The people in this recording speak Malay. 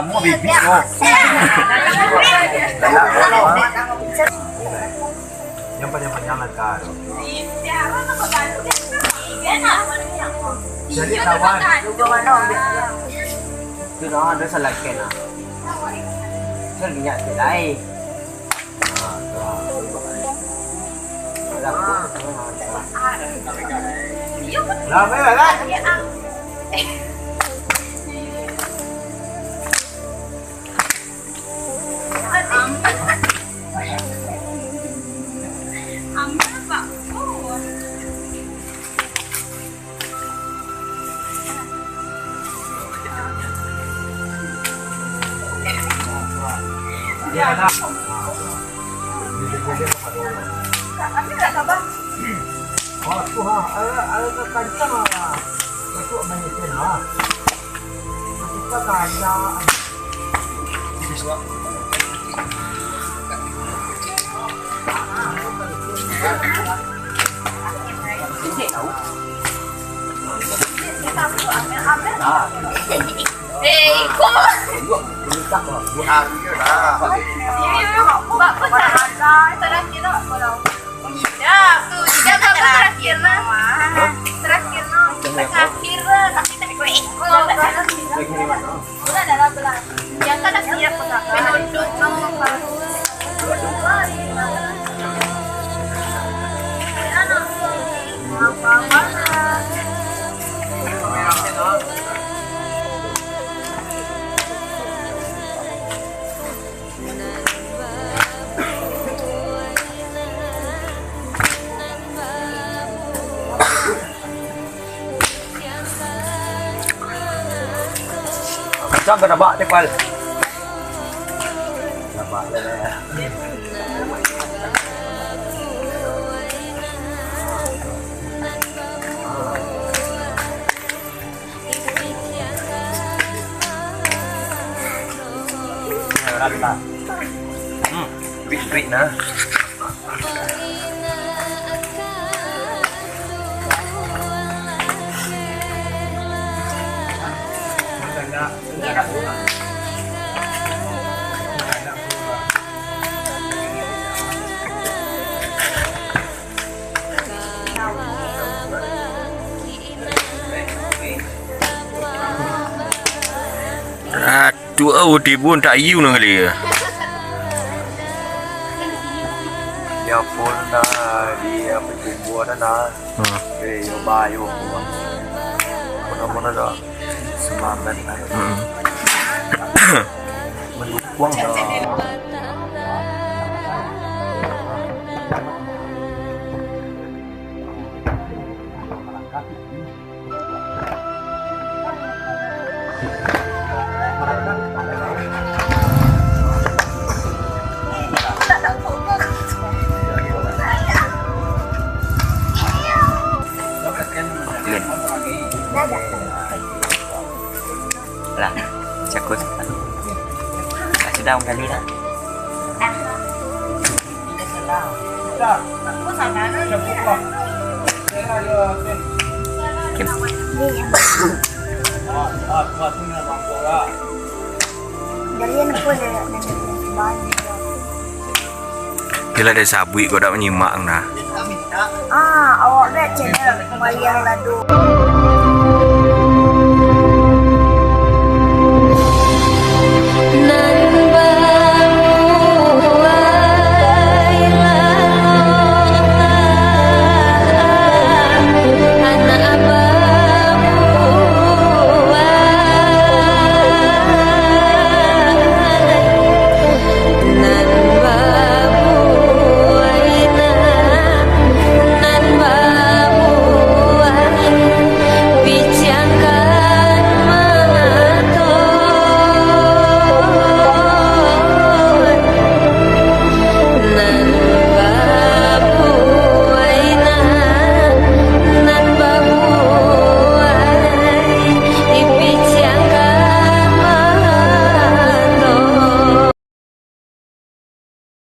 mau bibit lo. Yang panjang kan. Jadi kawan. Itu dah ada selakin ah. Saya minyak selai. Làm mấy bài đấy. Dạ đó. Aku ada kancang lah. Aku banyak cina. Kita kancang. Biswa. Ini tahu. Kok? Bukan loh. Bukan lah. Mbak, terakhir kalau ya, tuh dia terakhir nah. Terakhir tapi gue ikut. Udah dalam belas. Yang kan siap penunduk Saan ka na ba, Nepal? Naba na na. Bit na. Aduh, di pun tak iu nak kali ya. Dia pun dah dia berkumpul dah. Yo bayu. Mana-mana dah semangat dah. Mendukung dah. Lah, cakut. Sedang kan ni dah. Bila ada sabui kau dah menyimak nah. Awak baca kembali yang lalu.